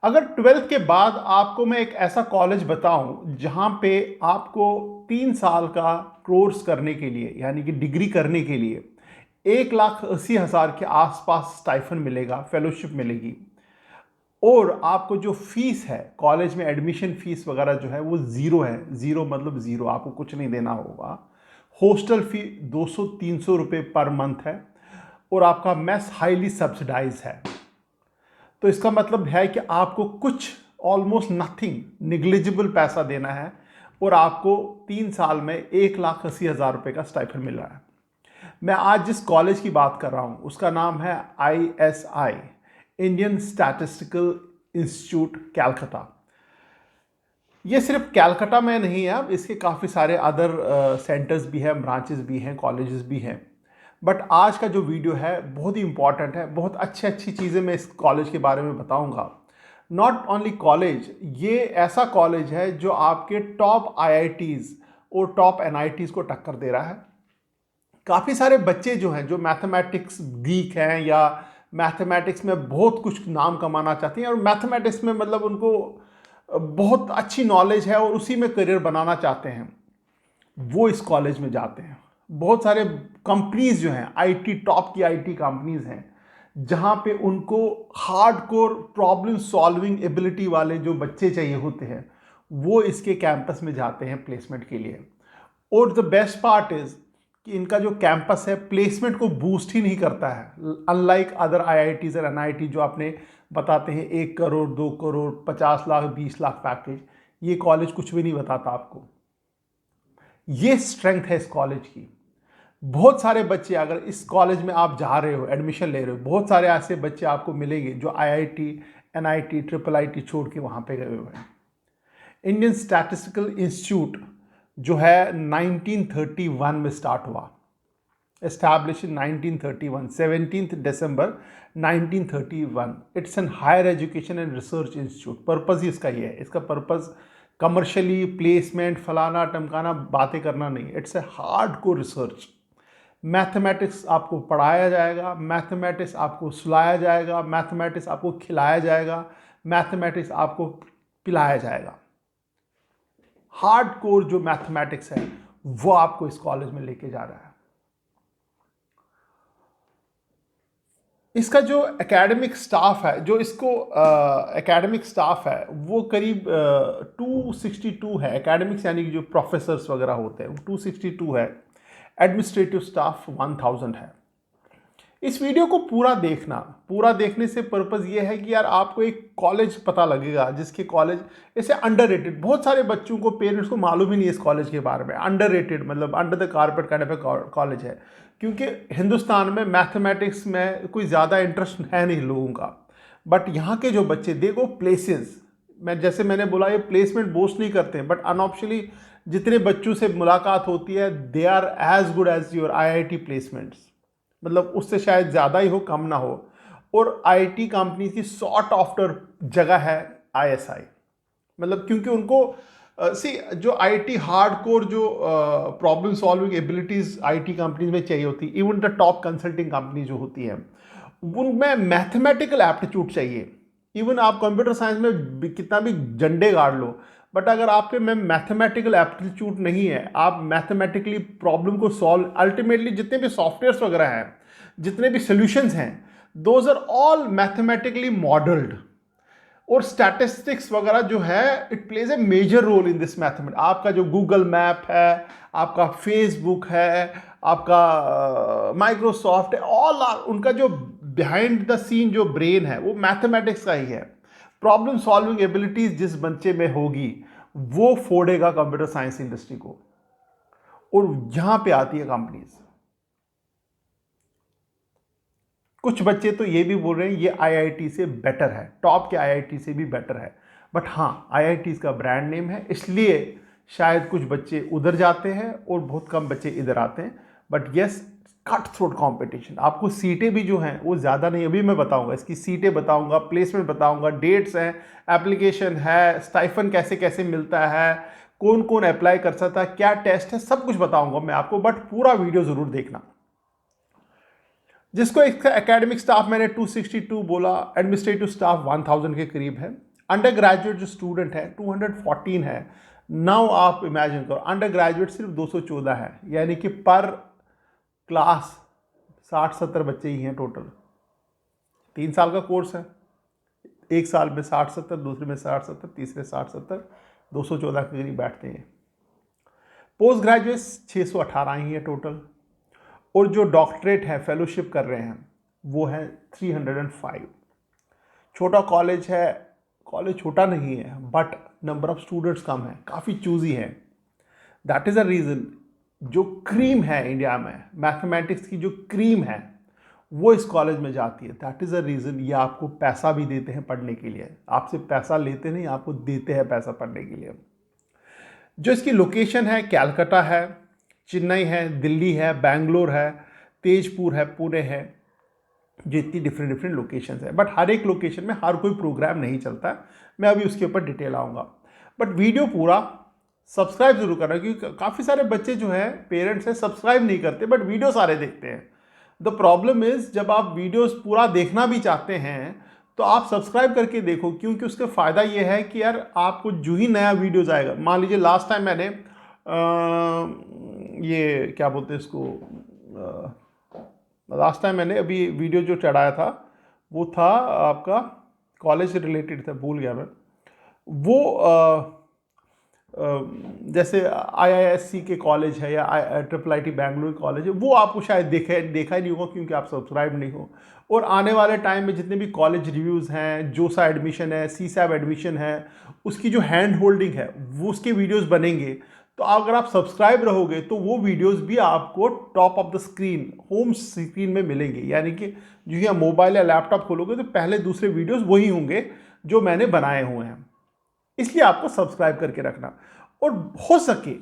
अगर 12th के बाद आपको मैं एक ऐसा कॉलेज बताऊं जहां पे आपको 3 साल का कोर्स करने के लिए यानी कि डिग्री करने के लिए 1,80,000 के आसपास स्टाइफन मिलेगा, फेलोशिप मिलेगी, और आपको जो फीस है कॉलेज में एडमिशन फीस वगैरह जो है वो ज़ीरो है। ज़ीरो मतलब ज़ीरो, आपको कुछ नहीं देना होगा। हॉस्टल फी 200-300 रुपये पर मंथ है, और आपका मेस हाईली सब्सिडाइज है। तो इसका मतलब है कि आपको कुछ ऑलमोस्ट नथिंग, निग्लिजिबल पैसा देना है, और आपको 3 साल में 1,80,000 रुपये का स्टाइफन मिल रहा है। मैं आज जिस कॉलेज की बात कर रहा हूँ उसका नाम है ISI, Indian statistical institute, Calcutta. ये सिर्फ कैलकाटा में नहीं है, अब इसके काफ़ी सारे अदर सेंटर्स भी हैं, ब्रांचेस भी हैं, कॉलेजेस भी हैं। बट आज का जो वीडियो है बहुत ही इंपॉर्टेंट है। बहुत अच्छी चीज़ें मैं इस कॉलेज के बारे में बताऊंगा। नॉट ओनली कॉलेज, ये ऐसा कॉलेज है जो आपके टॉप IITs और टॉप NITs को टक्कर दे रहा है। काफ़ी सारे बच्चे जो हैं, जो मैथमेटिक्स गीक हैं या मैथमेटिक्स में बहुत कुछ नाम कमाना चाहते हैं, और मैथमेटिक्स में मतलब उनको बहुत अच्छी नॉलेज है और उसी में करियर बनाना चाहते हैं, वो इस कॉलेज में जाते हैं। बहुत सारे कंपनीज जो हैं, IT, टॉप की IT कंपनीज हैं, जहाँ पे उनको हार्डकोर प्रॉब्लम सॉल्विंग एबिलिटी वाले जो बच्चे चाहिए होते हैं, वो इसके कैंपस में जाते हैं प्लेसमेंट के लिए। और द बेस्ट पार्ट इज़ कि इनका जो कैंपस है प्लेसमेंट को बूस्ट ही नहीं करता है। अनलाइक अदर IITs और NIT जो आपने बताते हैं 1 करोड़ 2 करोड़ 50 लाख 20 लाख पैकेज, ये कॉलेज कुछ भी नहीं बताता आपको। ये स्ट्रेंथ है इस कॉलेज की। बहुत सारे बच्चे, अगर इस कॉलेज में आप जा रहे हो, एडमिशन ले रहे हो, बहुत सारे ऐसे बच्चे आपको मिलेंगे जो IIT, NIT, IIIT छोड़ के वहाँ पे गए हुए हैं। इंडियन स्टैटिस्टिकल इंस्टीट्यूट जो है 1931 में स्टार्ट हुआ, establish in 1931, 17 December 1931। It's an higher education and research institute. Purpose ही इसका ये है। इसका पर्पज़ कमर्शियली प्लेसमेंट फलाना टमकाना बातें करना नहीं, it's a hard core research. Mathematics आपको पढ़ाया जाएगा, मैथमेटिक्स आपको सुलाया जाएगा, मैथमेटिक्स आपको खिलाया जाएगा, मैथमेटिक्स आपको पिलाया जाएगा। हार्ड कोर जो मैथमेटिक्स है वो आपको इस कॉलेज में लेके जा रहा है। इसका जो एकेडमिक स्टाफ है, जो इसको एकेडमिक स्टाफ है वो करीब 262 है। एकेडमिक्स यानी कि जो प्रोफेसर्स वगैरह होते हैं वो 262 है। एडमिनिस्ट्रेटिव स्टाफ 1000 है। इस वीडियो को पूरा देखना, पूरा देखने से पर्पज़ ये है कि यार आपको एक कॉलेज पता लगेगा जिसके कॉलेज ऐसे अंडररेटेड, बहुत सारे बच्चों को, पेरेंट्स को मालूम ही नहीं है इस कॉलेज के बारे में। अंडररेटेड मतलब under the carpet kind of college है, क्योंकि हिंदुस्तान में मैथमेटिक्स में कोई ज़्यादा इंटरेस्ट है नहीं लोगों का। बट यहाँ के जो बच्चे, देखो प्लेसेस, मैं जैसे मैंने बोला ये प्लेसमेंट बोस्ट नहीं करते हैं, बट अनऑफिशियली जितने बच्चों से मुलाकात होती है they are as good as your IIT placements, मतलब उससे शायद ज़्यादा ही हो, कम ना हो। और IT कंपनी की सॉर्ट आफ्टर जगह है ISI, मतलब क्योंकि उनको जो IT हार्डकोर जो problem solving abilities IT companies में चाहिए होती है, even the top consulting company जो होती है उनमें मैथमेटिकल एप्टीट्यूड चाहिए। इवन आप कंप्यूटर साइंस में कितना भी झंडे गाड़ लो, बट अगर आपके में मैथमेटिकल एप्टीट्यूड नहीं है, आप मैथमेटिकली प्रॉब्लम को सॉल्व, अल्टीमेटली जितने भी सॉफ्टवेयर्स वगैरह हैं, जितने भी सोल्यूशंस हैं, those are all mathematically modelled. और स्टैटिस्टिक्स वगैरह जो है it plays a major role in this mathematics. आपका जो गूगल मैप है, आपका फेसबुक है, आपका माइक्रोसॉफ्ट है, ऑल आर, उनका जो बिहाइंड द सीन जो ब्रेन है वो मैथमेटिक्स का ही है। प्रॉब्लम सॉल्विंग एबिलिटीज जिस बच्चे में होगी वो फोड़ेगा कंप्यूटर साइंस इंडस्ट्री को। और यहां पे आती है कंपनीज। कुछ बच्चे तो ये भी बोल रहे हैं ये IIT से बेटर है, टॉप के IIT से भी बेटर है। बट हाँ, IIT का ब्रांड नेम है, इसलिए शायद कुछ बच्चे उधर जाते हैं और बहुत कम बच्चे इधर आते हैं। But yes, cut throat competition. आपको सीटें भी जो हैं वो ज़्यादा नहीं, अभी मैं बताऊंगा, इसकी सीटें बताऊंगा, प्लेसमेंट बताऊंगा, डेट्स हैं, एप्लीकेशन है, स्टाइफन कैसे कैसे मिलता है, कौन कौन अप्लाई कर सकता है, क्या टेस्ट है, सब कुछ बताऊंगा मैं आपको। बट पूरा वीडियो ज़रूर देखना। जिसको इसका एकेडमिक स्टाफ मैंने 262 बोला, एडमिनिस्ट्रेटिव स्टाफ 1000 के करीब है। अंडर ग्रेजुएट जो स्टूडेंट है 214 है। नाउ आप इमेजिन करो अंडर ग्रेजुएट सिर्फ 214 है, यानी कि पर क्लास 60-70 बच्चे ही हैं टोटल। 3 साल का कोर्स है, एक साल में 60-70, दूसरे में 60-70, तीसरे 60-70, 214 के करीब बैठते हैं। पोस्ट ग्रेजुएट 618 ही है टोटल, और जो डॉक्टरेट है फेलोशिप कर रहे हैं वो है 305। छोटा कॉलेज है, कॉलेज छोटा नहीं है बट नंबर ऑफ स्टूडेंट्स कम है, काफ़ी चूजी है। दैट इज़ अ रीज़न जो क्रीम है इंडिया में, मैथमेटिक्स की जो क्रीम है वो इस कॉलेज में जाती है। दैट इज़ अ रीज़न ये आपको पैसा भी देते हैं पढ़ने के लिए, आपसे पैसा लेते नहीं, आपको देते हैं पैसा पढ़ने के लिए। जो इसकी लोकेशन है, कैलकाटा है, चेन्नई है, दिल्ली है, बेंगलोर है, तेजपुर है, पुणे है, जो इतनी डिफरेंट लोकेशंस है। बट हर एक लोकेशन में हर कोई प्रोग्राम नहीं चलता है, मैं अभी उसके ऊपर डिटेल आऊँगा। बट वीडियो पूरा सब्सक्राइब जरूर करना, क्योंकि काफ़ी सारे बच्चे जो है पेरेंट्स हैं सब्सक्राइब नहीं करते बट वीडियो सारे देखते हैं। द प्रॉब्लम इज़ जब आप वीडियोस पूरा देखना भी चाहते हैं तो आप सब्सक्राइब करके देखो, क्योंकि उसका फ़ायदा ये है कि यार आपको जो ही नया वीडियोस आएगा, मान लीजिए लास्ट टाइम मैंने ये क्या बोलते हैं इसको, लास्ट टाइम मैंने अभी वीडियो जो चढ़ाया था वो था आपका कॉलेज से रिलेटेड था, भूल गया मैं वो। जैसे IISc के कॉलेज है या IIT बैंगलोर कॉलेज है, वो आपको शायद देखा ही नहीं होगा क्योंकि आप सब्सक्राइब नहीं हो। और आने वाले टाइम में जितने भी कॉलेज रिव्यूज़ हैं, जोसा एडमिशन है, CSAB एडमिशन है, उसकी जो हैंड होल्डिंग है वो उसके वीडियोज़ बनेंगे। तो अगर आप सब्सक्राइब रहोगे तो वो वीडियोज़ भी आपको top of the screen, home screen में मिलेंगे, यानी कि जो ही आप मोबाइल या लैपटॉप खोलोगे तो पहले दूसरे वीडियोज़ वही होंगे जो मैंने बनाए हुए हैं। इसलिए आपको सब्सक्राइब करके रखना, और हो सके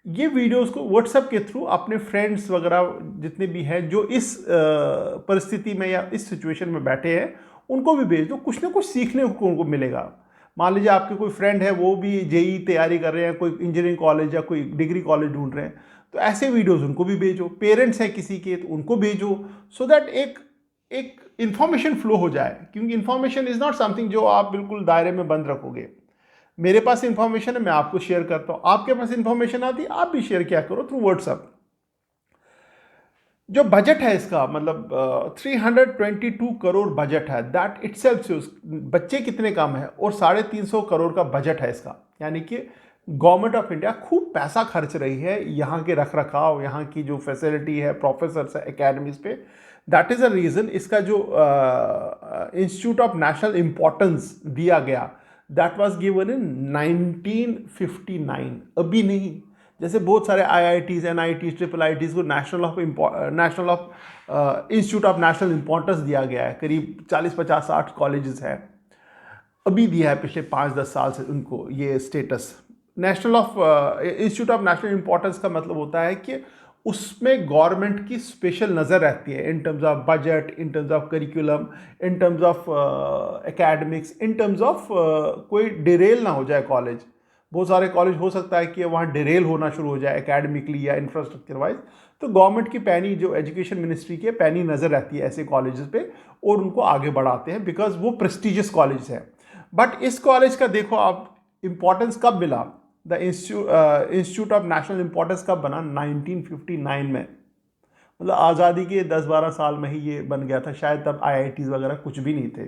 ये वीडियोस को व्हाट्सएप के थ्रू अपने फ्रेंड्स वगैरह जितने भी हैं जो इस परिस्थिति में या इस सिचुएशन में बैठे हैं उनको भी भेज दो, कुछ ना कुछ सीखने को उनको मिलेगा। मान लीजिए आपके कोई फ्रेंड है वो भी JEE तैयारी कर रहे हैं, कोई इंजीनियरिंग कॉलेज या कोई डिग्री कॉलेज ढूंढ रहे हैं, तो ऐसे वीडियोज़ उनको भी भेजो। पेरेंट्स हैं किसी के तो उनको भेजो, सो दैट एक इंफॉर्मेशन फ्लो हो जाए, क्योंकि इंफॉर्मेशन इज़ नॉट समथिंग जो आप बिल्कुल दायरे में बंद रखोगे। मेरे पास इंफॉर्मेशन है, मैं आपको शेयर करता हूं, आपके पास इंफॉर्मेशन आती है आप भी शेयर किया करो थ्रू व्हाट्सएप। जो बजट है इसका, मतलब 322 करोड़ बजट है, दैट इटसेल्फ से बच्चे कितने कम है और 350 करोड़ का बजट है इसका, यानी कि गवर्नमेंट ऑफ इंडिया खूब पैसा खर्च रही है यहाँ के रख रखाव, यहाँ की जो फैसिलिटी है, प्रोफेसर्स है एकेडमीज पे। दैट इज़ अ रीज़न इसका जो इंस्टीट्यूट ऑफ नेशनल इम्पोर्टेंस दिया गया, दैट वाज गिवन इन 1959, अभी नहीं। जैसे बहुत सारे IITs, NITs, IIITs को national of institute of national importance दिया गया है, करीब 40, 50, 60 कॉलेजेस हैं, अभी दिया है पिछले 5-10 साल से उनको ये status. National of institute of national importance का मतलब होता है कि उसमें गवर्नमेंट की स्पेशल नज़र रहती है in terms of budget, in terms of curriculum, in terms of academics, in terms of कोई डिरेल ना हो जाए कॉलेज। बहुत सारे कॉलेज हो सकता है कि वहाँ डिरेल होना शुरू हो जाए एकेडमिकली या इंफ्रास्ट्रक्चर वाइज, तो गवर्नमेंट की पैनी, जो एजुकेशन मिनिस्ट्री की पैनी नज़र रहती है ऐसे कॉलेजेस पे और उनको आगे बढ़ाते हैं, बिकॉज वो प्रेस्टिजियस कॉलेज है। बट इस कॉलेज का देखो आप इम्पोर्टेंस कब मिला, the institute of national importance कब बना, 1959 में, मतलब आज़ादी के 10-12 साल में ही ये बन गया था, शायद तब IITs वगैरह कुछ भी नहीं थे,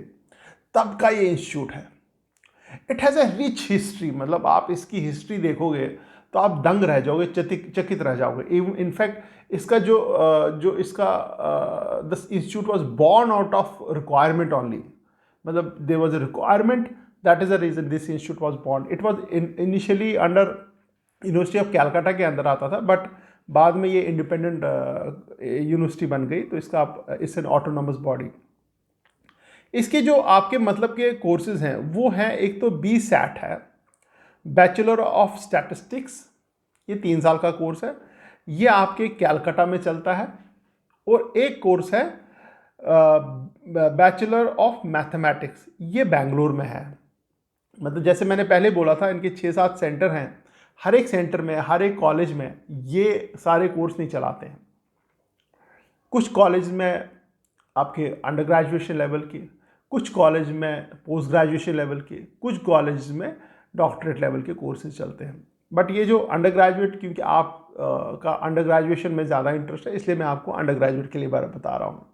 तब का ये इंस्टीट्यूट है। It has a rich history, मतलब आप इसकी हिस्ट्री देखोगे तो आप दंग रह जाओगे, चकित रह जाओगे। इनफैक्ट इसका जो इसका the institute was born out of requirement only, मतलब there was a requirement, that is the reason this institute was born. It was initially under university of Calcutta के अंदर आता था, बट बाद में ये इंडिपेंडेंट यूनिवर्सिटी बन गई, तो इसका इट्स एन ऑटोनॉमस बॉडी। इसके जो आपके मतलब के कोर्सेज हैं वो हैं, एक तो BSAT है, बैचलर ऑफ स्टैटिस्टिक्स, ये 3 साल का कोर्स है, ये आपके कैलकाटा में चलता है। और एक कोर्स है बैचलर ऑफ मैथमेटिक्स, ये बेंगलोर में है। मतलब जैसे मैंने पहले बोला था इनके 6-7 सेंटर हैं, हर एक सेंटर में, हर एक कॉलेज में ये सारे कोर्स नहीं चलाते हैं। कुछ कॉलेज में आपके अंडर ग्रेजुएशन लेवल की, कुछ कॉलेज में पोस्ट ग्रेजुएशन लेवल के, कुछ कॉलेज में डॉक्टरेट लेवल के कोर्सेज चलते हैं। बट ये जो अंडर ग्रेजुएट, क्योंकि आप का अंडर ग्रेजुएशन में ज़्यादा इंटरेस्ट है, इसलिए मैं आपको अंडर ग्रेजुएट के लिए बता रहा हूँ।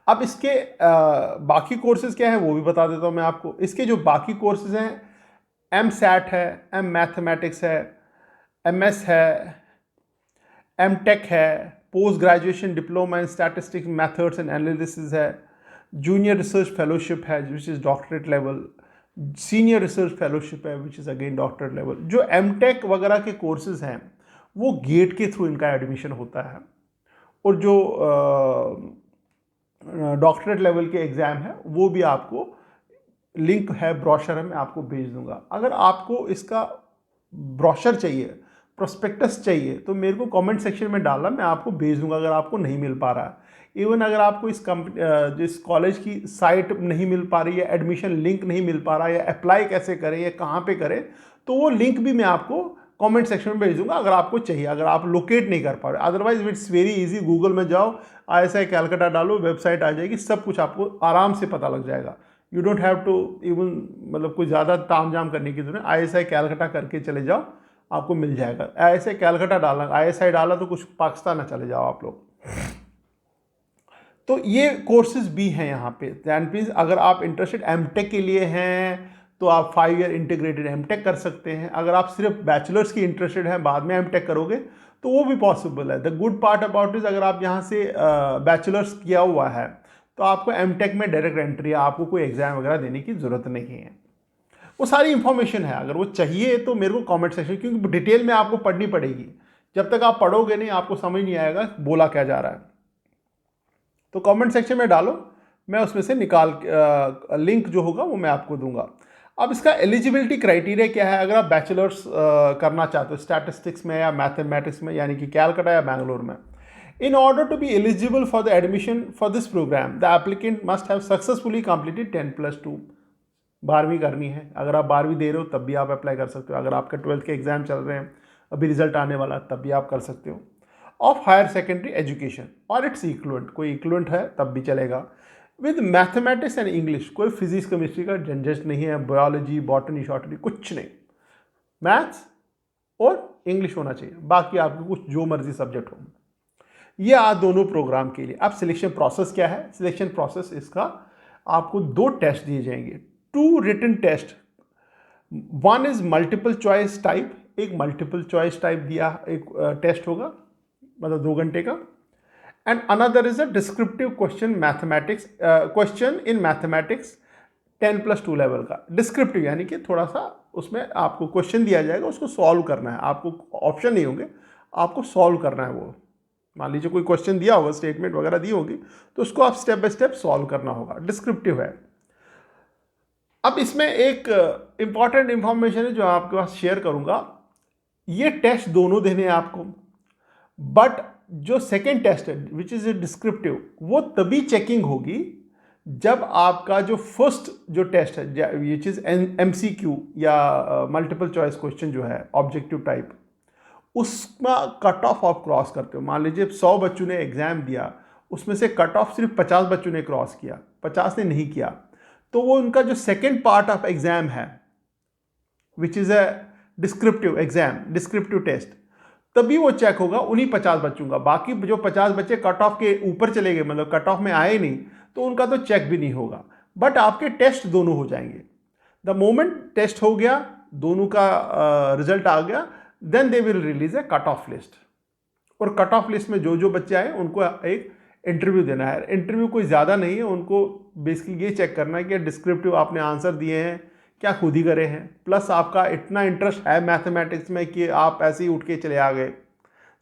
अब इसके बाकी कोर्सेज क्या है वो भी बता देता हूँ मैं आपको। इसके जो बाकी कोर्सेज हैं, एम सैट है, एम मैथमेटिक्स है, एम एस है, एम टेक है, post graduation diploma in statistics methods and analysis है, जूनियर रिसर्च फेलोशिप है which is doctorate level, senior research fellowship है which is again doctorate level. जो M tech वगैरह के courses हैं वो गेट के थ्रू इनका एडमिशन होता है, और जो डॉक्टरेट लेवल के एग्ज़ाम है वो भी आपको लिंक है, ब्रोशर है, मैं आपको भेज दूंगा। अगर आपको इसका ब्रोशर चाहिए, प्रोस्पेक्टस चाहिए, तो मेरे को कमेंट सेक्शन में डालना, मैं आपको भेज दूंगा अगर आपको नहीं मिल पा रहा है। इवन अगर आपको इस कॉलेज की साइट नहीं मिल पा रही है, एडमिशन लिंक नहीं मिल पा रहा है, या अप्लाई कैसे करें या कहाँ पे करें, तो वो लिंक भी मैं आपको कमेंट सेक्शन में भेज दूंगा अगर आपको चाहिए, अगर आप लोकेट नहीं कर पा रहे। Otherwise it's very easy, Google में जाओ, ISI कैलकाटा डालो, वेबसाइट आ जाएगी, सब कुछ आपको आराम से पता लग जाएगा। You don't have to even मतलब कोई ज़्यादा ताम झाम करने की जरूरत है। ISI कैलकाटा करके चले जाओ, आपको मिल जाएगा। ISI कैलकाटा डालना, ISI डाला तो कुछ पाकिस्तान ना चले जाओ आप लोग। तो ये कोर्सेज भी हैं यहाँ पे। दैट मीन्स अगर आप इंटरेस्टेड एमटेक के लिए हैं तो आप 5 ईयर इंटीग्रेटेड एमटेक कर सकते हैं। अगर आप सिर्फ बैचलर्स की इंटरेस्टेड हैं, बाद में एमटेक करोगे, तो वो भी पॉसिबल है। The good part about is, अगर आप यहाँ से बैचलर्स किया हुआ है तो आपको एमटेक में डायरेक्ट एंट्री है, आपको कोई एग्जाम वगैरह देने की ज़रूरत नहीं है। वो सारी इंफॉर्मेशन है, अगर वो चाहिए तो मेरे को कमेंट सेक्शन, क्योंकि डिटेल में आपको पढ़नी पड़ेगी। जब तक आप पढ़ोगे नहीं, आपको समझ नहीं आएगा बोला क्या जा रहा है। तो कमेंट सेक्शन में डालो, मैं उसमें से निकाल लिंक जो होगा वो मैं आपको दूंगा। अब इसका एलिजिबिलिटी क्राइटेरिया क्या है? अगर आप बैचलर्स करना चाहते हो स्टैटिस्टिक्स में या मैथमेटिक्स में, यानी कि कैलकाटा या बैंगलोर में, in order to be eligible for the admission for this programme, the applicant must have successfully completed 10+2। 12वीं करनी है। अगर आप 12वीं दे रहे हो तब भी आप अप्लाई कर सकते हो। अगर आपके 12th के एग्जाम चल रहे हैं, अभी रिजल्ट आने वाला, तब भी आप कर सकते हो। ऑफ हायर सेकेंडरी एजुकेशन और इट्स इक्वलेंट, कोई इक्वलेंट है तब भी चलेगा। विद मैथमेटिक्स एंड इंग्लिश, कोई फिजिक्स केमिस्ट्री का झंझट नहीं है, बायोलॉजी बॉटनी शॉटनी कुछ नहीं, मैथ्स और इंग्लिश होना चाहिए, बाकी आपको कुछ जो मर्जी सब्जेक्ट हो। ये आज दोनों प्रोग्राम के लिए। अब सिलेक्शन प्रोसेस क्या है? सिलेक्शन प्रोसेस इसका, आपको 2 टेस्ट दिए जाएंगे, 2 written test. One is multiple choice type, एक मल्टीपल चॉइस टाइप दिया एक टेस्ट होगा, मतलब 2 घंटे का। And another is a descriptive question mathematics, question in mathematics 10+2 level का। डिस्क्रिप्टिव यानी कि थोड़ा सा उसमें आपको क्वेश्चन दिया जाएगा, उसको सॉल्व करना है, आपको ऑप्शन नहीं होंगे, आपको सॉल्व करना है। वो मान लीजिए कोई क्वेश्चन दिया होगा, स्टेटमेंट वगैरह दी होगी, तो उसको आप स्टेप बाय स्टेप सॉल्व करना होगा, डिस्क्रिप्टिव है। अब इसमें एक इंपॉर्टेंट इंफॉर्मेशन है जो आपके पास शेयर करूंगा। ये टेस्ट दोनों देने हैं आपको, बट जो सेकेंड टेस्ट है विच इज ए डिस्क्रिप्टिव, वो तभी चेकिंग होगी जब आपका जो फर्स्ट जो टेस्ट है विच इज MCQ या मल्टीपल चॉइस क्वेश्चन जो है ऑब्जेक्टिव टाइप, उसका कट ऑफ आप क्रॉस करते हो। मान लीजिए 100 बच्चों ने एग्जाम दिया, उसमें से कट ऑफ सिर्फ 50 बच्चों ने क्रॉस किया, 50 ने नहीं किया, तो वो उनका जो सेकेंड पार्ट ऑफ एग्जाम है which is a descriptive exam, descriptive test, तभी वो चेक होगा उन्हीं 50 बच्चों का। बाकी जो 50 बच्चे कट ऑफ के ऊपर चले गए, मतलब कट ऑफ में आए नहीं, तो उनका तो चेक भी नहीं होगा। बट आपके टेस्ट दोनों हो जाएंगे। द मोमेंट टेस्ट हो गया, दोनों का रिजल्ट आ गया, then they will release a cut off list. और कट ऑफ लिस्ट में जो जो बच्चे आए उनको एक इंटरव्यू देना है। इंटरव्यू कोई ज़्यादा नहीं है, उनको बेसिकली ये चेक करना है कि डिस्क्रिप्टिव आपने आंसर दिए हैं, क्या खुद ही करे हैं, प्लस आपका इतना इंटरेस्ट है मैथमेटिक्स में कि आप ऐसे ही उठ के चले आ गए,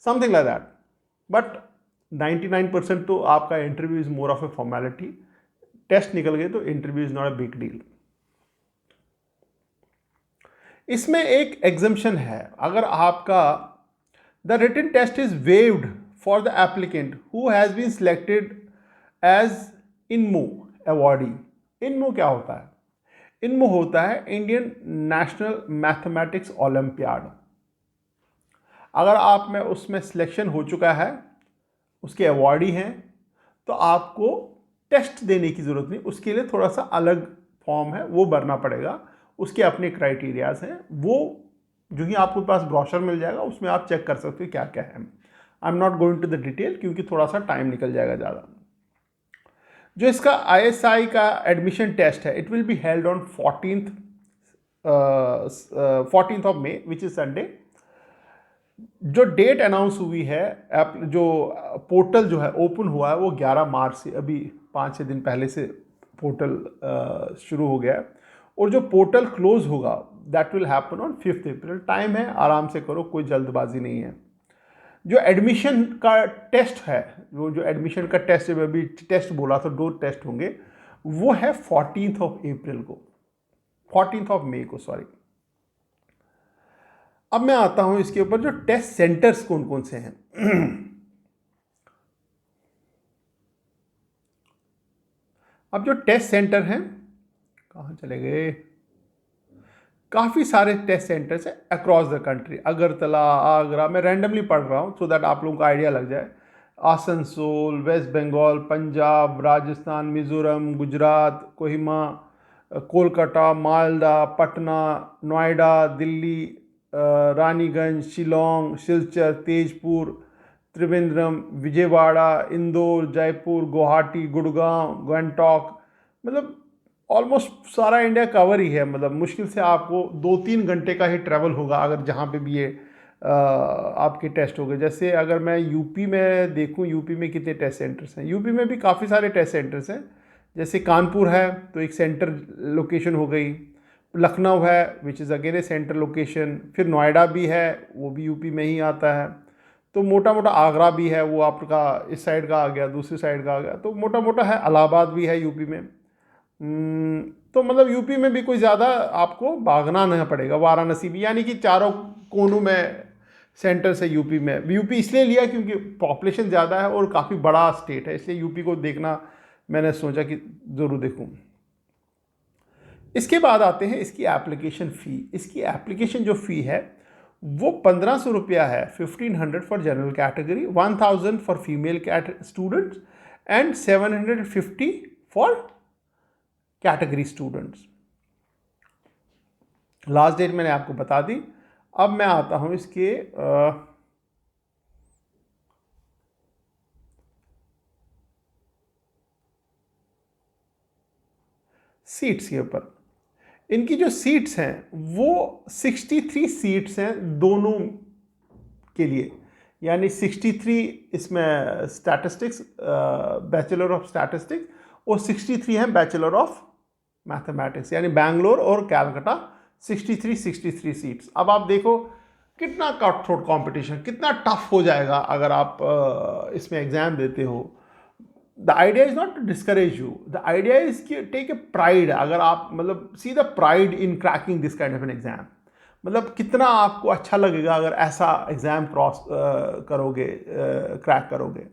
समथिंग लाइक दैट। बट 99% तो आपका interview is more of a formality. Test निकल गए तो interview is not a big deal. इसमें एक एग्जम्पशन है, अगर आपका the written test is waived for the applicant who has been selected as INMO awardee. INMO क्या होता है? इनमो होता है इंडियन नेशनल मैथमेटिक्स ओलंपियाड। अगर आप में उसमें सिलेक्शन हो चुका है, उसके अवॉर्डी हैं, तो आपको टेस्ट देने की ज़रूरत नहीं, उसके लिए थोड़ा सा अलग फॉर्म है, वो भरना पड़ेगा, उसके अपने क्राइटेरियाज हैं, वो जो ही आपके पास ब्रोशर मिल जाएगा उसमें आप चेक कर सकते हो क्या क्या है। I am not going to the detail क्योंकि थोड़ा सा टाइम निकल जाएगा ज़्यादा। जो इसका ISI का एडमिशन टेस्ट है, it will be held on 14th of May which is Sunday. जो डेट अनाउंस हुई है, जो पोर्टल जो है ओपन हुआ है वो 11 मार्च से, अभी 5-6 दिन पहले से पोर्टल शुरू हो गया है। और जो पोर्टल क्लोज होगा that will happen on 5th April. Time है, आराम से करो, कोई जल्दबाजी नहीं है। जो एडमिशन का टेस्ट है, वो जो एडमिशन का टेस्ट है, अभी टेस्ट बोला था 2 टेस्ट होंगे, वो है 14th ऑफ अप्रैल को, 14th ऑफ मई को, सॉरी। अब मैं आता हूं इसके ऊपर जो टेस्ट सेंटर्स कौन कौन से हैं। अब जो टेस्ट सेंटर हैं, कहाँ चले गए, काफ़ी सारे टेस्ट सेंटर्स हैं across the country. Agartala, Agra, मैं रैंडमली पढ़ रहा हूँ सो दैट आप लोगों को आइडिया लग जाए। आसनसोल, वेस्ट बंगाल, पंजाब, राजस्थान, मिजोरम, गुजरात, कोहिमा, कोलकाता, मालदा, पटना, नोएडा, दिल्ली, रानीगंज, शिलोंग, सिलचर, तेजपुर, त्रिवेंद्रम, विजयवाड़ा, इंदौर, जयपुर, गुवाहाटी, गुड़गांव, गंगटोक, मतलब ऑलमोस्ट सारा इंडिया कवर ही है। मतलब मुश्किल से आपको 2-3 घंटे का ही ट्रैवल होगा अगर जहाँ पे भी ये आपके टेस्ट हो गए। जैसे अगर मैं यूपी में देखूँ, यूपी में कितने टेस्ट सेंटर्स हैं, यूपी में भी काफ़ी सारे टेस्ट सेंटर्स हैं। जैसे कानपुर है तो एक सेंटर लोकेशन हो गई, लखनऊ है which is again A centre location, फिर नोएडा भी है, वो भी यूपी में ही आता है। तो मोटा मोटा आगरा भी है, वो आपका इस साइड का आ गया, दूसरी साइड का आ गया, तो मोटा मोटा है। इलाहाबाद भी है यूपी में। तो मतलब यूपी में भी कोई ज़्यादा आपको भागना नहीं पड़ेगा। वाराणसी भी, यानी कि चारों कोनों में सेंटर्स है यूपी में। यूपी इसलिए लिया क्योंकि पॉपुलेशन ज़्यादा है और काफ़ी बड़ा स्टेट है, इसलिए यूपी को देखना मैंने सोचा कि ज़रूर देखूँ। इसके बाद आते हैं इसकी एप्लीकेशन फ़ी। इसकी एप्लीकेशन जो फ़ी है वो 1500 रुपया है, 1500 for general category, 1000 for female students and 750 for category students. Last date मैंने आपको बता दी। अब मैं आता हूं इसके सीट्स के ऊपर। इनकी जो सीट्स हैं वो 63 सीट्स हैं दोनों के लिए, यानी 63 इसमें स्टैटिस्टिक्स, बैचलर ऑफ स्टैटिस्टिक्स, और 63 हैं बैचलर ऑफ मैथमेटिक्स, यानी बैंगलोर और कैलकाटा 63 सीट्स। अब आप देखो कितना कट थ्रोट कॉम्पिटिशन, कितना टफ हो जाएगा अगर आप इसमें एग्जाम देते हो। The idea is not to discourage you, the idea is कि टेक ए प्राइड। अगर आप मतलब see the pride in cracking this kind of an exam, मतलब कितना आपको अच्छा लगेगा अगर ऐसा एग्जाम क्रॉस करोगे, क्रैक करोगे।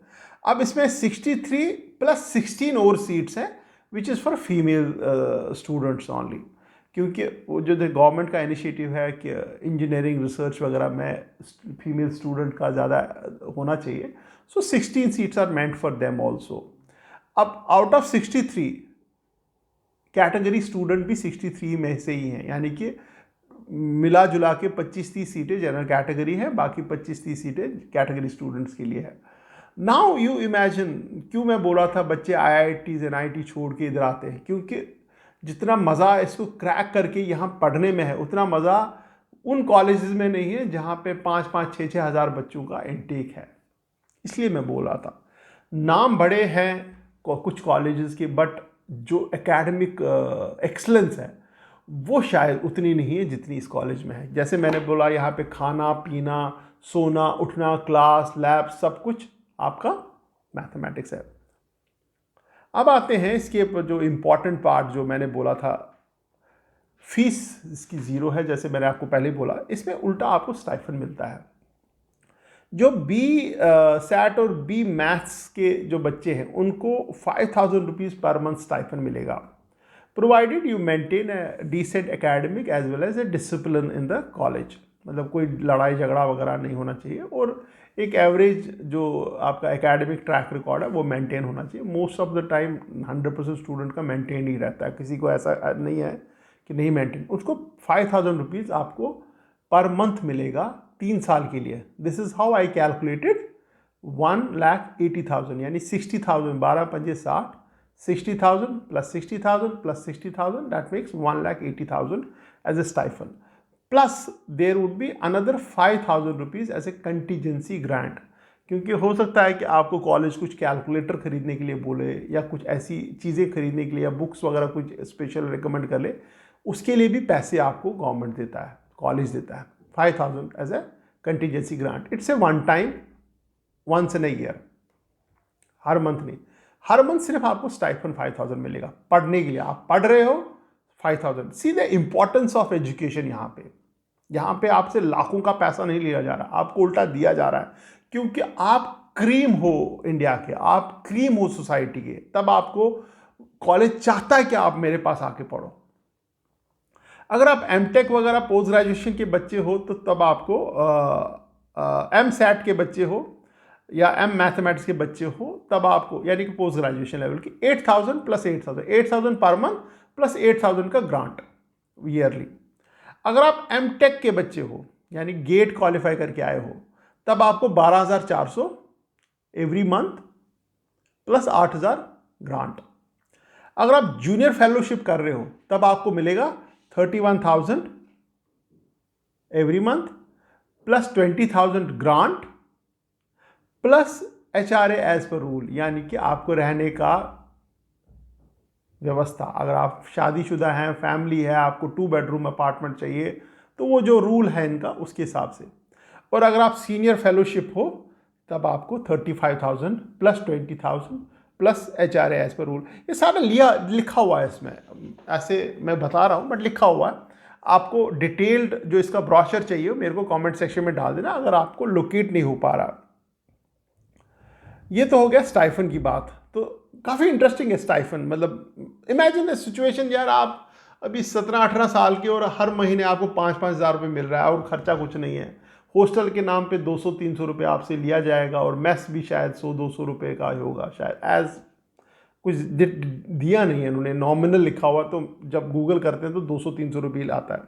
अब इसमें 63 + 16 और सीट्स हैं which is for female students only, क्योंकि वो जो गवर्नमेंट का इनिशिएटिव है कि इंजीनियरिंग रिसर्च वगैरह में फीमेल स्टूडेंट का ज़्यादा होना चाहिए, so 16 seats are meant for them also. अब आउट ऑफ 63 कैटेगरी स्टूडेंट भी 63 में से ही हैं, यानी कि मिला जुला के 25-30 सीटें जनरल कैटेगरी हैं, बाकी 25-30 सीटें कैटेगरी स्टूडेंट्स के लिए है। नाउ यू इमेजिन, क्यों मैं बोला था बच्चे IITs NIT छोड़ के इधर आते हैं, क्योंकि जितना मज़ा इसको क्रैक करके यहाँ पढ़ने में है उतना मज़ा उन कॉलेजेस में नहीं है जहाँ पे 5-5, 6-6 हज़ार बच्चों का इनटेक है। इसलिए मैं बोल रहा था, नाम बड़े हैं कुछ कॉलेजेस के, बट जो एकेडमिक एक्सलेंस है वो शायद उतनी नहीं है जितनी इस कॉलेज में है। जैसे मैंने बोला, यहाँ पे खाना पीना, सोना, उठना, क्लास, लैब, सब कुछ आपका मैथमेटिक्स है। अब आते हैं इसके जो इम्पॉर्टेंट पार्ट, जो मैंने बोला था फीस इसकी 0 है, जैसे मैंने आपको पहले बोला। इसमें उल्टा आपको स्टाइफन मिलता है। जो सैट और बी मैथ्स के जो बच्चे हैं उनको 5000 रुपीज़ पर मंथ स्टाइफन मिलेगा, provided you maintain a decent academic as well as a discipline in the college. मतलब कोई लड़ाई झगड़ा वगैरह नहीं होना चाहिए, और एक एवरेज जो आपका एकेडमिक ट्रैक रिकॉर्ड है वो मेंटेन होना चाहिए। Most of the time 100% student का मेंटेन ही रहता है, किसी को ऐसा नहीं है कि नहीं मेंटेन। उसको 5,000 रुपीज़ आपको पर मंथ मिलेगा 3 साल के लिए। This is how I calculated 1,80,000 यानी 60,000, 12 पंजे 60, 60,000 plus 60,000 plus 60,000 that makes 1,80,000 as a stipend. Plus there would be another 5,000 rupees as a contingency grant, क्योंकि हो सकता है कि आपको कॉलेज कुछ कैलकुलेटर खरीदने के लिए बोले या कुछ ऐसी चीज़ें खरीदने के लिए या बुक्स वगैरह कुछ स्पेशल रिकमेंड कर ले, उसके लिए भी पैसे आपको गवर्नमेंट देता है, कॉलेज देता है 5,000 as a contingency grant. It's a one time, once in a year, हर मंथ नहीं। हर मंथ सिर्फ आपको स्टाइफन 5,000 मिलेगा पढ़ने के लिए। आप पढ़ रहे हो 5,000। See the importance of education. यहाँ पे आपसे लाखों का पैसा नहीं लिया जा रहा, आपको उल्टा दिया जा रहा है, क्योंकि आप क्रीम हो इंडिया के, आप क्रीम हो सोसाइटी के, तब आपको कॉलेज चाहता है कि आप मेरे पास आके पढ़ो। अगर आप एमटेक वगैरह पोस्ट ग्रेजुएशन के बच्चे हो तो तब आपको एम सैट के बच्चे हो या एम मैथमेटिक्स के बच्चे हो तब आपको, यानी कि पोस्ट ग्रेजुएशन लेवल की 8,000 प्लस 8,000 पर मंथ प्लस 8,000 का ग्रांट ईयरली। अगर आप एम टेक के बच्चे हो यानी गेट क्वालिफाई करके आए हो तब आपको 12,400 एवरी मंथ प्लस 8,000 ग्रांट। अगर आप जूनियर फेलोशिप कर रहे हो तब आपको मिलेगा 31,000 every month plus 20,000 grant plus HRA as per rule, यानी कि आपको रहने का व्यवस्था। अगर आप शादीशुदा हैं, फैमिली है, आपको 2 बेडरूम अपार्टमेंट चाहिए तो वो जो रूल है इनका उसके हिसाब से। और अगर आप सीनियर फेलोशिप हो तब आपको 35,000 plus 20,000 plus HRA as per rule. ये सारा लिखा हुआ है इसमें, ऐसे मैं बता रहा हूँ बट लिखा हुआ है। आपको डिटेल्ड जो इसका ब्रोशर चाहिए मेरे को कमेंट सेक्शन में डाल देना अगर आपको लोकेट नहीं हो पा रहा। ये तो हो गया स्टाइफन की बात। तो काफ़ी इंटरेस्टिंग है स्टाइफन। मतलब इमेजिन द सिचुएशन यार, आप अभी 17-18 साल के और हर महीने आपको 5-5 हज़ार रुपये मिल रहा है और खर्चा कुछ नहीं है। हॉस्टल के नाम पे 200-300 रुपये आपसे लिया जाएगा और मेस भी शायद 100-200 रुपये का ही होगा शायद। एज कुछ दिया नहीं है इन्होंने, नॉमिनल लिखा हुआ, तो जब गूगल करते हैं तो 200-300 रुपये आता है।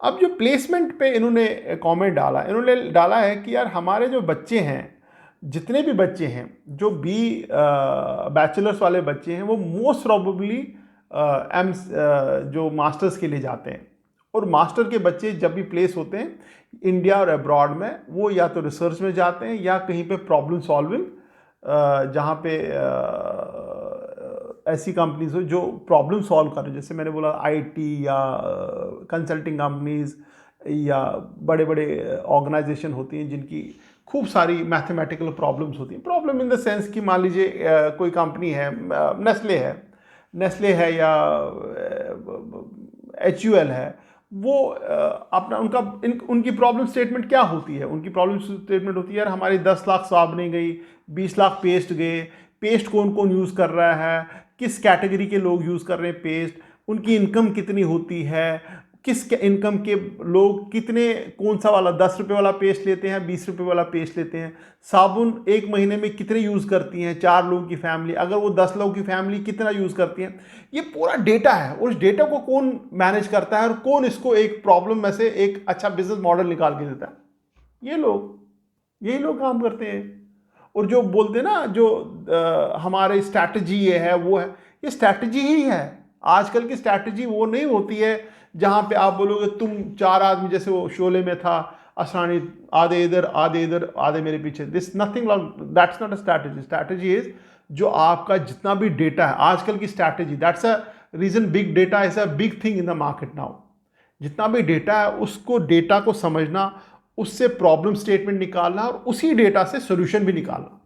अब जो प्लेसमेंट पे इन्होंने कमेंट डाला, इन्होंने डाला है कि यार हमारे जो बच्चे हैं, जितने भी बच्चे हैं जो बैचलर्स वाले बच्चे हैं, वो मोस्ट प्रॉबेबली जो मास्टर्स के लिए जाते हैं। और मास्टर के बच्चे जब भी प्लेस होते हैं इंडिया और अब्रॉड में, वो या तो रिसर्च में जाते हैं या कहीं पे प्रॉब्लम सॉल्विंग, जहाँ पे ऐसी कंपनीज हो जो प्रॉब्लम सॉल्व कर रहे हैं। जैसे मैंने बोला IT या कंसल्टिंग कंपनीज या बड़े बड़े ऑर्गेनाइजेशन होती हैं जिनकी खूब सारी मैथमेटिकल प्रॉब्लम्स होती हैं। प्रॉब्लम इन द सेंस कि मान लीजिए कोई कंपनी है, नेस्ले है या HUL है, वो अपना उनकी प्रॉब्लम स्टेटमेंट क्या होती है? उनकी प्रॉब्लम स्टेटमेंट होती है यार हमारी 10 लाख साबुनें गई, 20 लाख पेस्ट गए। पेस्ट कौन कौन यूज़ कर रहा है, किस कैटेगरी के लोग यूज़ कर रहे हैं पेस्ट, उनकी इनकम कितनी होती है, किस इनकम के लोग कितने, कौन सा वाला 10 रुपये वाला पेस्ट लेते हैं, 20 रुपये वाला पेस्ट लेते हैं। साबुन एक महीने में कितने यूज़ करती हैं 4 लोगों की फैमिली, अगर वो 10 लोगों की फैमिली कितना यूज़ करती हैं। ये पूरा डेटा है और उस डेटा को कौन मैनेज करता है और कौन इसको एक प्रॉब्लम में से एक अच्छा बिजनेस मॉडल निकाल के देता है? यही लोग काम करते हैं। और जो बोलते हैं ना, जो हमारे स्ट्रैटेजी ये है वो है, ये स्ट्रैटेजी ही है। आजकल की स्ट्रैटेजी वो नहीं होती है जहाँ पे आप बोलोगे तुम 4 आदमी, जैसे वो शोले में था असरानी, आधे इधर आधे मेरे पीछे। This nothing, that's not a strategy. Strategy is जो आपका जितना भी डेटा है, आजकल की strategy, that's a reason big data is a big thing in the market now. जितना भी डेटा है उसको, डेटा को समझना, उससे प्रॉब्लम स्टेटमेंट निकालना और उसी डेटा से सोल्यूशन भी निकालना।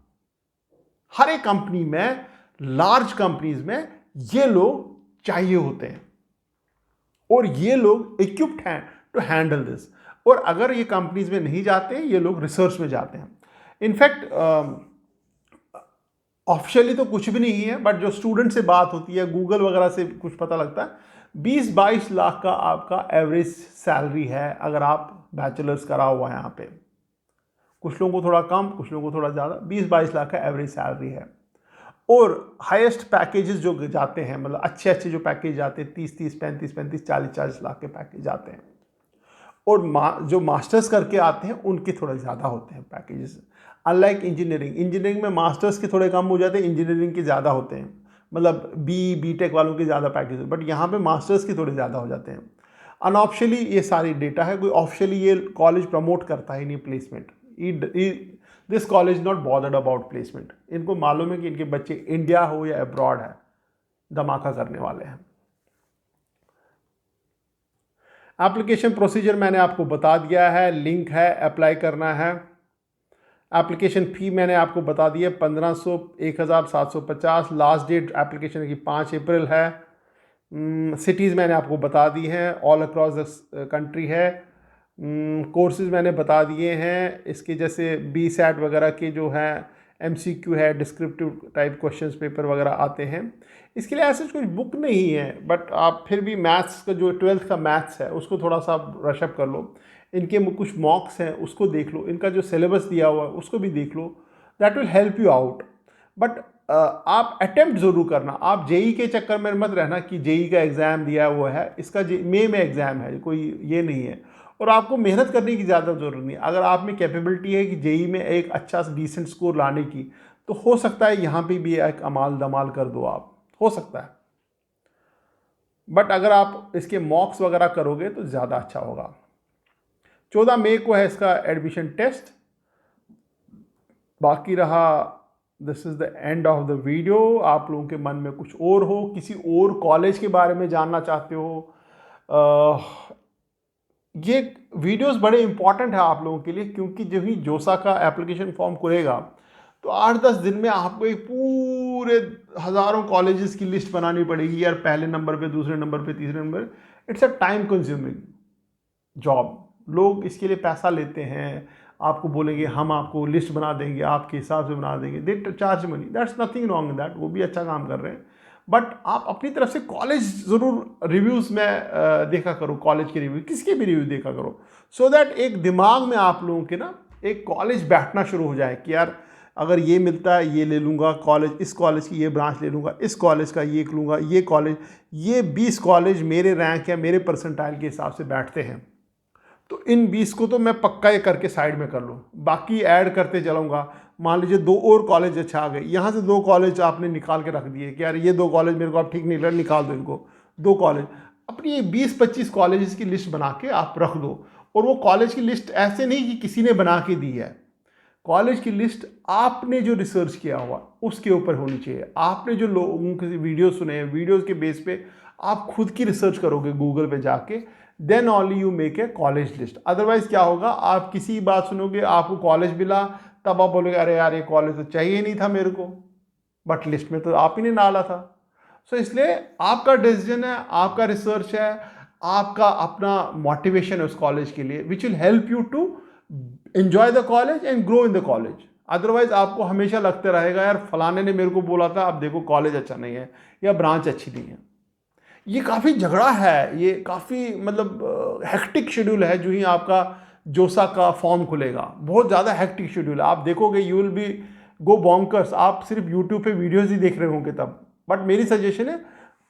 हर एक कंपनी में, लार्ज कंपनीज में ये लोग चाहिए होते हैं और ये लोग इक्विप्ड हैं टू हैंडल दिस। और अगर ये कंपनीज में नहीं जाते हैं, ये लोग रिसर्च में जाते हैं। इनफैक्ट ऑफिशियली तो कुछ भी नहीं है, बट जो स्टूडेंट से बात होती है, गूगल वगैरह से कुछ पता लगता है, 20-22 लाख का आपका एवरेज सैलरी है अगर आप बैचलर्स करा हुआ है यहाँ पे। कुछ लोगों को थोड़ा कम, कुछ लोगों को थोड़ा ज़्यादा, 20-22 लाख का एवरेज सैलरी है। और हाईएस्ट पैकेजेस जो जाते हैं, मतलब अच्छे अच्छे जो पैकेज जाते हैं, 30-30, 35-35, 40-40 लाख के पैकेज जाते हैं। और जो मास्टर्स करके आते हैं उनके थोड़े ज़्यादा होते हैं पैकेजेस। अनलाइक इंजीनियरिंग में मास्टर्स के थोड़े कम हो जाते हैं, इंजीनियरिंग के ज़्यादा होते हैं, मतलब बीटेक वालों के ज़्यादा पैकेज, बट यहाँ पे मास्टर्स के थोड़े ज़्यादा हो जाते हैं। अनऑफिशियली ये सारी डेटा है, कोई ऑफिशियली ये कॉलेज प्रमोट करता ही नहीं placement. This college not bothered about placement. इनको मालूम है कि इनके बच्चे इंडिया हो या अब्रॉड है, धमाका करने वाले हैं। एप्लीकेशन प्रोसीजर मैंने आपको बता दिया है, लिंक है, अप्लाई करना है। एप्लीकेशन फ़ी मैंने आपको बता दी है, 1500, 1750। लास्ट डेट एप्लीकेशन की 5 अप्रैल है। सिटीज़ मैंने आपको बता दी हैं, ऑल अक्रॉस द कंट्री है। कोर्सेज़ मैंने बता दिए हैं, इसके जैसे BSAT वगैरह के जो हैं MCQ है, डिस्क्रिप्टिव टाइप क्वेश्चंस पेपर वगैरह आते हैं। इसके लिए ऐसे कुछ बुक नहीं है, बट आप फिर भी मैथ्स का जो 12th का मैथ्स है उसको थोड़ा सा रशअप कर लो। इनके कुछ मॉक्स हैं उसको देख लो, इनका जो सिलेबस दिया हुआ है उसको भी देख लो, that will help you out. But आप अटेम्प्ट ज़रूर करना। आप जेई के चक्कर में मत रहना कि जेई का एग्ज़ाम दिया हुआ है, इसका मई में एग्ज़ाम है, कोई ये नहीं है। और आपको मेहनत करने की ज़्यादा ज़रूरत नहीं। अगर आप में कैपेबिलिटी है कि जेई में एक अच्छा डिसेंट स्कोर लाने की, तो हो सकता है यहाँ पे भी एक अमाल दमाल कर दो आप, हो सकता है। बट अगर आप इसके मॉक्स वगैरह करोगे तो ज़्यादा अच्छा होगा। 14 मई को है इसका एडमिशन टेस्ट। बाकी रहा, this is the end of the video. आप लोगों के मन में कुछ और हो, किसी और कॉलेज के बारे में जानना चाहते हो, ये वीडियोस बड़े इंपॉर्टेंट है आप लोगों के लिए, क्योंकि जब ही जोसा का एप्लीकेशन फॉर्म खुलेगा तो 8-10 दिन में आपको एक पूरे हज़ारों कॉलेजेस की लिस्ट बनानी पड़ेगी यार, पहले नंबर पे, दूसरे नंबर पे, तीसरे number. It's a time consuming job. लोग इसके लिए पैसा लेते हैं, आपको बोलेंगे हम आपको लिस्ट बना देंगे, आपके हिसाब से बना देंगे, they charge money, that's nothing wrong in that, वो भी अच्छा काम कर रहे हैं। बट आप अपनी तरफ से कॉलेज ज़रूर रिव्यूज़ में देखा करो, कॉलेज के रिव्यू, किसके भी रिव्यू देखा करो, सो दैट एक दिमाग में आप लोगों के ना एक कॉलेज बैठना शुरू हो जाए कि यार अगर ये मिलता है ये ले लूँगा कॉलेज, इस कॉलेज की ये ब्रांच ले लूँगा, इस कॉलेज का ये लूँगा, ये कॉलेज, ये 20 कॉलेज मेरे रैंक या मेरे परसेंटाइल के हिसाब से बैठते हैं, तो इन 20 को तो मैं पक्का ये करके साइड में कर लूँ, बाकी ऐड करते चलाऊँगा। मान लीजिए 2 और कॉलेज अच्छा आ गए, यहाँ से 2 कॉलेज आपने निकाल के रख दिए कि यार ये 2 कॉलेज मेरे को आप ठीक नहीं लग, निकाल दो इनको, 2 कॉलेज। अपनी ये 20-25 कॉलेज की लिस्ट बना के आप रख दो। और वो कॉलेज की लिस्ट ऐसे नहीं कि किसी ने बना के दी है, कॉलेज की लिस्ट आपने जो रिसर्च किया हुआ उसके ऊपर होनी चाहिए। आपने जो लोगों के वीडियो सुने हैं, वीडियोज़ के बेस पे आप खुद की रिसर्च करोगे गूगल पे जाके, then only you make a college list. Otherwise क्या होगा, आप किसी बात सुनोगे, आपको कॉलेज मिला, तब आप बोलोगे अरे यार ये कॉलेज तो चाहिए नहीं था मेरे को, बट लिस्ट में तो आप ही ने डाला था। सो इसलिए आपका डिसीजन है, आपका रिसर्च है, आपका अपना मोटिवेशन है उस कॉलेज के लिए, which will help you to enjoy the college and grow in the college. Otherwise आपको हमेशा लगते रहेगा यार फलाने ने मेरे को बोला था, अब देखो कॉलेज अच्छा नहीं है या ब्रांच अच्छी नहीं है। ये काफ़ी झगड़ा है, ये काफ़ी मतलब हेक्टिक शेड्यूल है जो ही आपका जोसा का फॉर्म खुलेगा, बहुत ज़्यादा हेक्टिक शेड्यूल है। आप देखोगे you will be go bonkers, आप सिर्फ यूट्यूब पे वीडियोस ही देख रहे होंगे तब। बट मेरी सजेशन है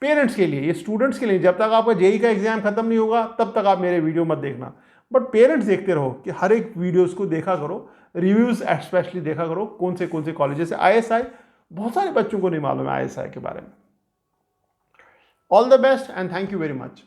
पेरेंट्स के लिए, ये स्टूडेंट्स के लिए, जब तक आपका जेई का एग्जाम खत्म नहीं होगा तब तक आप मेरे वीडियो मत देखना, बट पेरेंट्स देखते रहो कि हर एक वीडियोज़ को देखा करो, रिव्यूज़ स्पेशली देखा करो, कौन से कॉलेजेस है। ISI बहुत सारे बच्चों को नहीं मालूम है ISI के बारे में। All the best and thank you very much.